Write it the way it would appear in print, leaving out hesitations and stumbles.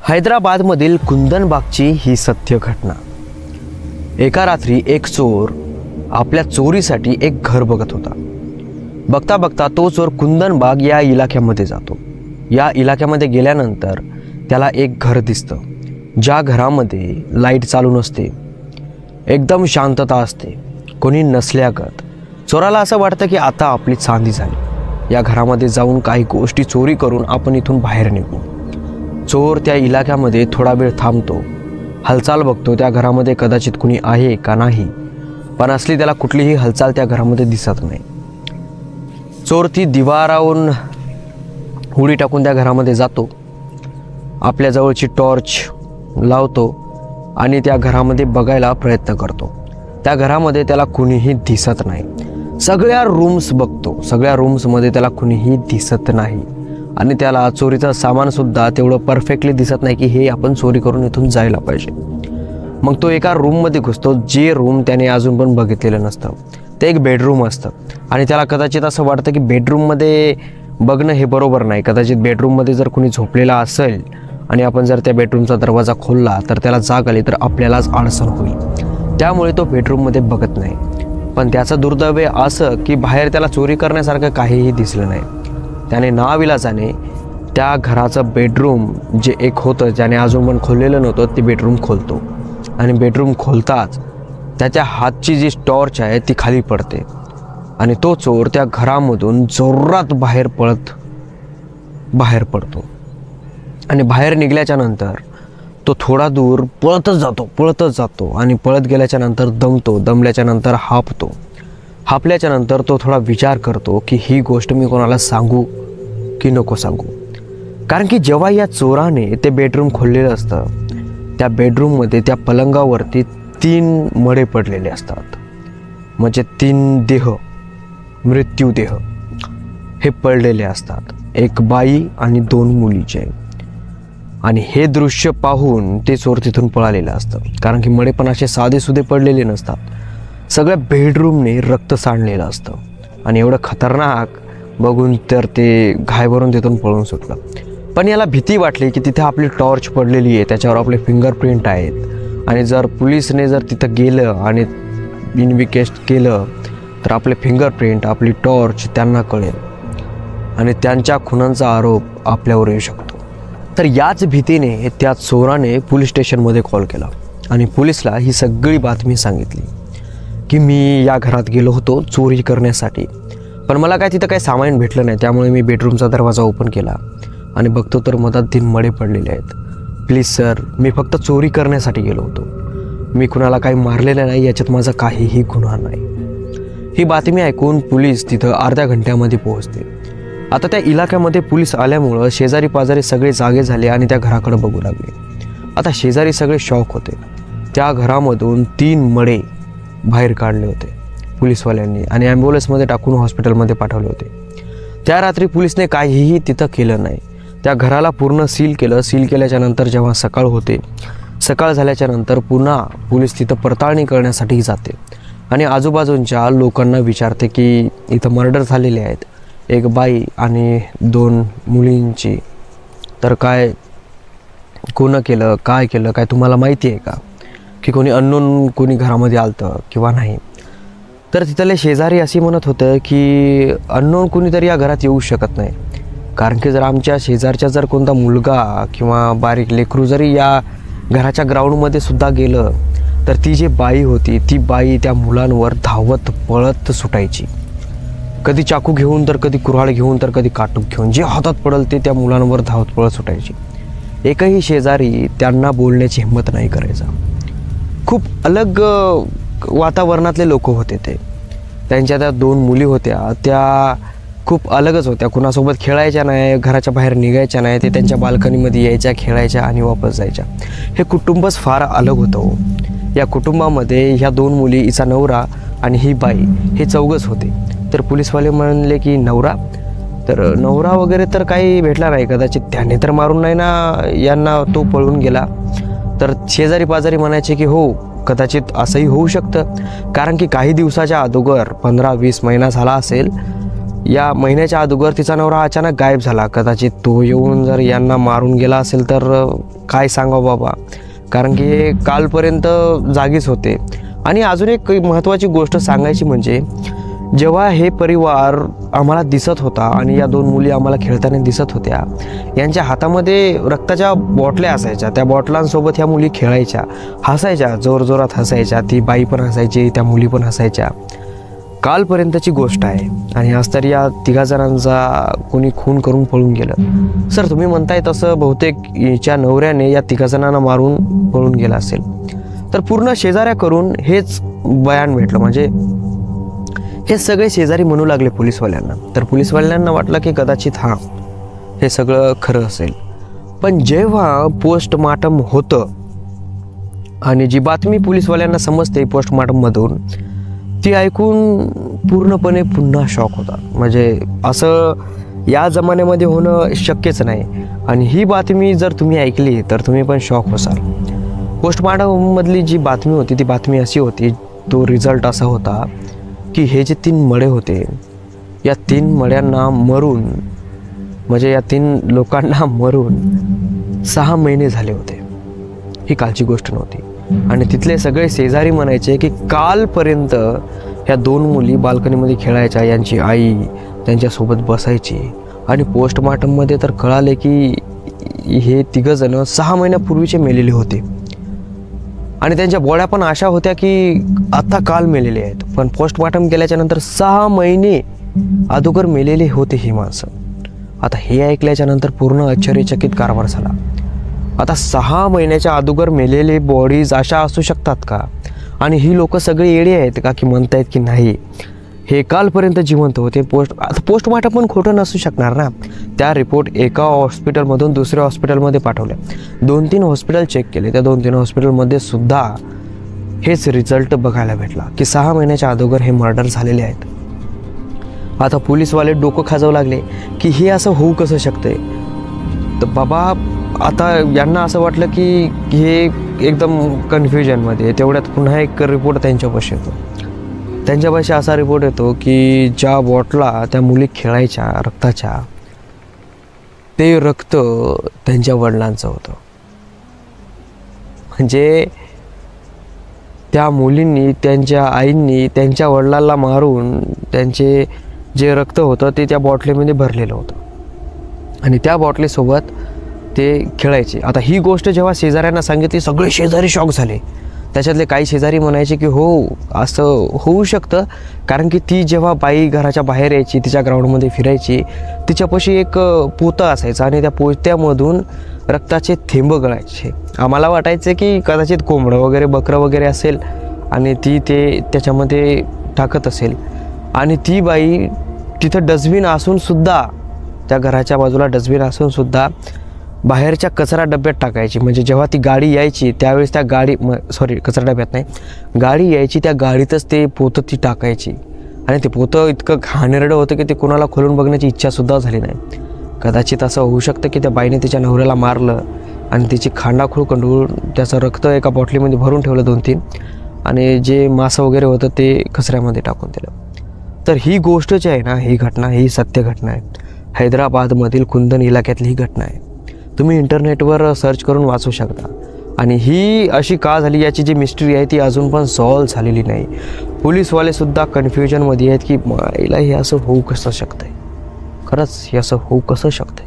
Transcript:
हैदराबादमधील कुंदनबागची ही सत्य घटना। एका रात्री एक चोर आपल्या चोरीसाठी एक घर बघत होता। बघता बघता तो चोर कुंदनबाग या इलाक्यामध्ये जातो। या इलाक्यामध्ये गेल्यानंतर त्याला एक घर दिसतं, ज्या घरामध्ये लाईट चालू नसते, एकदम शांतता असते, कोणी नसल्यागत। चोराला असं वाटतं की आता आपली चांदी झाली, या घरामध्ये जाऊन काही गोष्टी चोरी करून आपण इथून बाहेर निघू। चोर त्या इलाक्यामध्ये थोडा वेळ थांबतो, हालचाल बघतो, त्या घरामध्ये कदाचित कुणी आहे का नाही, पण असली त्याला कुठलीही हालचाल त्या घरामध्ये दिसत नाही। चोर ती दिवारावरून उडी टाकून त्या घरामध्ये जातो, आपल्या जवळची टॉर्च लावतो आणि त्या घरामध्ये बघायला प्रयत्न करतो। त्या घरामध्ये त्याला कुणीही दिसत नाही। सगळ्या रूम्स बघतो, सगळ्या रूम्समध्ये त्याला कुणीही दिसत नाही आणि त्याला चोरीचं सामानसुद्धा तेवढं परफेक्टली दिसत नाही की हे आपण चोरी करून इथून जायला पाहिजे। मग तो एका रूममध्ये घुसतो, जे रूम त्याने अजून पण बघितलेलं नसतं। ते एक बेडरूम असतं आणि त्याला कदाचित असं वाटतं की बेडरूममध्ये बघणं हे बरोबर नाही। कदाचित बेडरूममध्ये जर कुणी झोपलेला असेल आणि आपण जर त्या बेडरूमचा दरवाजा खोलला तर त्याला जाग आली तर आपल्यालाच अडचण होईल। त्यामुळे तो बेडरूममध्ये बघत नाही। पण त्याचं दुर्दैव असं की बाहेर त्याला चोरी करण्यासारखं काहीही दिसलं नाही। त्याने नाविलाजाने त्या घराचं बेडरूम जे एक होतं, ज्याने अजून पण खोललेलं नव्हतं, ते बेडरूम खोलतो आणि बेडरूम खोलताच त्याच्या हातची जी टॉर्च आहे ती खाली पडते आणि तो चोर त्या घरामधून जोरात बाहेर पडतो आणि बाहेर निघाल्याच्या नंतर तो थोडा दूर पळतच जातो आणि पळत गेल्याच्या नंतर दमल्याच्या नंतर हापल्याच्या नंतर तो थोडा विचार करतो की ही गोष्ट मी कोणाला सांगू की नको सांगू। कारण की जेव्हा या चोराने ते बेडरूम खोललेलं असतं, त्या बेडरूममध्ये त्या पलंगावरती 3 मडे पडलेले असतात, म्हणजे 3 देह, मृत्यू देह हे पडलेले असतात, एक बाई आणि 2 मुलीचे। आणि हे दृश्य पाहून ते चोर तिथून पळालेलं असतं, कारण की मडे पण असे साधेसुधे पडलेले नसतात, सगळ्या बेडरूमने रक्त सांडलेलं असतं। आणि एवढं खतरनाक बघून तर ते घायभरून तिथून पळून सुटलं। पण याला भीती वाटली की तिथे आपली टॉर्च पडलेली आहे, त्याच्यावर आपले फिंगरप्रिंट आहेत आणि जर पोलिसने जर तिथं गेलं आणि इन्व्हेस्टिगेट केलं तर आपले फिंगरप्रिंट, आपली टॉर्च त्यांना कळेल आणि त्यांच्या खुनांचा आरोप आपल्यावर येऊ शकतो। तर याच भीतीने त्या चोराने पोलीस स्टेशनमध्ये कॉल केला आणि पोलिसला ही सगळी बातमी सांगितली की मी या घरात गेलो होतो चोरी करण्यासाठी, पण मला काय तिथं काही सामान भेटलं नाही, त्यामुळे मी बेडरूमचा दरवाजा ओपन केला आणि बघतो तर मधात 3 मडे पडलेले आहेत। प्लीज सर, मी फक्त चोरी करण्यासाठी गेलो होतो, मी कुणाला काही मारलेलं नाही, याच्यात माझा काहीही गुन्हा नाही। ही बातमी ऐकून पोलीस तिथं अर्ध्या घंट्यामध्ये पोहोचते। आता त्या इलाक्यामध्ये पोलीस आल्यामुळं शेजारी पाजारी सगळे जागे झाले आणि त्या घराकडे बघू लागले। आता शेजारी सगळे शॉक होते। त्या घरामधून 3 मडे बाहेर काढले होते पोलीसवाल्यांनी आणि ॲम्ब्युलन्समध्ये टाकून हॉस्पिटलमध्ये पाठवले होते। त्या रात्री पोलिसने काहीही तिथं केलं नाही, त्या घराला पूर्ण सील केलं। सील केल्याच्या नंतर जेव्हा सकाळ झाल्याच्या नंतर पुन्हा पोलीस तिथं पडताळणी करण्यासाठी जाते आणि आजूबाजूंच्या लोकांना विचारते की इथं मर्डर झालेले आहेत, एक बाई आणि 2 मुलींची, तर काय कोण केलं, काय केलं, काय तुम्हाला माहिती आहे का, की कोणी अननोन कोणी घरामध्ये आलतं किंवा नाही। तर तिथले शेजारी अशी म्हणत होतं की अननोन कोणीतरी या घरात येऊ शकत नाही, कारण की जर आमच्या शेजारच्या जर कोणता मुलगा किंवा बारीक लेकरू जरी या घराच्या ग्राउंडमध्ये सुद्धा गेलं तर ती जी बाई होती ती बाई त्या मुलांवर धावत पळत सुटायची, कधी चाकू घेऊन तर कधी कुऱ्हाड घेऊन तर कधी काटूक घेऊन, जे हातात पडल ते त्या मुलांवर धावत पळत सुटायची। एकही शेजारी त्यांना बोलण्याची हिंमत नाही करायचा। खूप अलग वातावरणातले लोक होते ते। त्यांच्या त्या 2 मुली होत्या, त्या खूप अलगच होत्या, कुणासोबत खेळायच्या नाही, घराच्या बाहेर निघायच्या नाही, ते त्यांच्या बाल्कनीमध्ये यायच्या, खेळायच्या आणि वापस जायच्या। हे कुटुंबच फार अलग होतं हो। या कुटुंबामध्ये ह्या 2 मुली, हिचा नवरा आणि ही बाई, हे 4घच होते। तर पोलीसवाले म्हणले की नवरा वगैरे तर काही भेटला नाही, कदाचित त्याने तर मारून नाही ना यांना, तो पळून गेला। तर शेजारी पाजारी म्हणायचे की हो, कदाचित असंही होऊ शकतं, कारण की काही दिवसाच्या अगोदर 15-20 महिना झाला असेल, या महिन्याच्या अगोदर तिचा नवरा अचानक गायब झाला। कदाचित तो येऊन जर यांना मारून गेला असेल तर काय सांगावं बाबा, कारण की हे कालपर्यंत जागीच होते. आणि अजून एक महत्त्वाची गोष्ट सांगायची म्हणजे जेव्हा हे परिवार आम्हाला दिसत होता आणि या 2 मुली आम्हाला खेळताना दिसत होत्या, यांच्या हातामध्ये रक्ताच्या बॉटल्या असायच्या. त्या बॉटलांसोबत ह्या मुली खेळायच्या, हसायच्या, जोरजोरात हसायच्या. ती बाई पण हसायची, त्या मुली पण हसायच्या. कालपर्यंतची गोष्ट आहे आणि आज तर या 3 जणांचा कोणी खून करून पळून गेलं. सर तुम्ही म्हणताय तसं बहुतेक हिच्या नवऱ्याने या 3 जणांना मारून पळून गेला असेल. तर पूर्ण शेजाऱ्या करून हेच बयान भेटलं. म्हणजे हे सगळे शेजारी म्हणू लागले पोलीसवाल्यांना. तर पोलीसवाल्यांना वाटलं की कदाचित हे सगळं खरं असेल. पण जेव्हा पोस्टमार्टम होतं आणि जी बातमी पोलीसवाल्यांना समजते पोस्टमार्टममधून, ती ऐकून पूर्णपणे पुन्हा शॉक होता. म्हणजे असं या जमान्यामध्ये होणं शक्यच नाही. आणि ही बातमी जर तुम्ही ऐकली तर तुम्ही पण शॉक होसाल. पोस्टमार्टममधली जी बातमी होती ती बातमी अशी होती, तो रिझल्ट असा होता की हे जे 3 मडे होते, या 3 मड्यांना मरून, म्हणजे या 3 लोकांना मरून 6 महिने झाले होते. ही कालची गोष्ट नव्हती. आणि तिथले सगळे शेजारी म्हणायचे की कालपर्यंत ह्या 2 मुली बाल्कनीमध्ये खेळायच्या, यांची आई त्यांच्यासोबत बसायची. आणि पोस्टमार्टममध्ये तर कळाले की हे 3 जण 6 महिन्यापूर्वीचे मेलेले होते. आणि त्यांच्या बॉड्या पण अशा होत्या की आता काल मेलेले आहेत. पण पोस्टमार्टम केल्याच्या नंतर 6 महिने अगोदर मेलेले होते ही माणसं. आता हे ऐकल्याच्या नंतर पूर्ण आश्चर्यचकित कारभार झाला. आता 6 महिन्याच्या अगोदर मेलेले बॉडीज अशा असू शकतात का? आणि ही लोक सगळे येडे आहेत का की म्हणतायत की नाही हे कालपर्यंत जिवंत होते. आता पोस्टमार्टम पण खोटं नसू शकणार ना. त्या रिपोर्ट एका हॉस्पिटलमधून दुसऱ्या हॉस्पिटलमध्ये पाठवल्या. 2-3 हॉस्पिटल चेक केले. त्या 2-3 हॉस्पिटलमध्ये सुद्धा हेच रिझल्ट बघायला भेटला की 6 महिन्याच्या अगोदर हे मर्डर झालेले आहेत. आता पोलीसवाले डोकं खाजवू लागले की हे असं होऊ कसं शकतंय. तर बाबा आता यांना असं वाटलं की हे एकदम कन्फ्युजनमध्ये. तेवढ्यात पुन्हा एक रिपोर्ट त्यांच्यापाशी येतो. त्यांच्यापाशी असा रिपोर्ट येतो की ज्या बॉटला त्या मुली खेळायच्या रक्ताच्या, ते रक्त त्यांच्या वडिलांचं होतं. म्हणजे त्या मुलींनी, त्यांच्या आईंनी त्यांच्या वडिलांना मारून त्यांचे जे रक्त होतं ते त्या बॉटलीमध्ये भरलेलं होतं आणि त्या बॉटलीसोबत ते खेळायचे. आता ही गोष्ट जेव्हा शेजाऱ्यांना सांगितली, सगळे शेजारी शॉक झाले. त्याच्यातले काही शेजारी म्हणायचे की हो असं होऊ शकतं, कारण की ती जेव्हा बाई घराच्या बाहेर यायची, तिच्या ग्राउंडमध्ये फिरायची, तिच्यापाशी एक पोतं असायचं आणि त्या पोत्यामधून रक्ताचे थेंब गळायचे. आम्हाला वाटायचे की कदाचित कोंबडं वगैरे, बकरं वगैरे असेल आणि ती ते त्याच्यामध्ये टाकत असेल. आणि ती बाई तिथं डस्टबिन असूनसुद्धा, त्या घराच्या बाजूला डस्टबिन असूनसुद्धा बाहेरच्या कचरा डब्यात टाकायची. म्हणजे जेव्हा ती गाडी यायची त्यावेळेस त्या कचरा डब्यात नाही, गाडी यायची त्या गाडीतच ते पोतं ती टाकायची. आणि ते पोतं इतकं घाणेरडं होतं की ते कोणाला खोलून बघण्याची इच्छासुद्धा झाली नाही. कदाचित असं होऊ शकतं की त्या बाईने तिच्या नवऱ्याला मारलं आणि तिची खांडाखूळ कंडून त्याचं रक्त एका बॉटलीमध्ये भरून ठेवलं 2-3, आणि जे मांस वगैरे होतं ते कचऱ्यामध्ये टाकून दिलं. तर ही गोष्ट जी आहे ना, ही घटना, ही सत्य घटना आहे. हैदराबादमधील कुंदन इलाक्यातली ही घटना आहे. तुम्ही इंटरनेटवर सर्च करून वाचू शकता. आणि ही अशी का झाली याची जी मिस्ट्री आहे ती अजून पण सॉल्व झालेली नाही. पोलीसवालेसुद्धा कन्फ्युजनमध्ये आहेत की माईला हे असं होऊ कसं शकतं आहे, खरंच हे असं होऊ कसं शकतं आहे.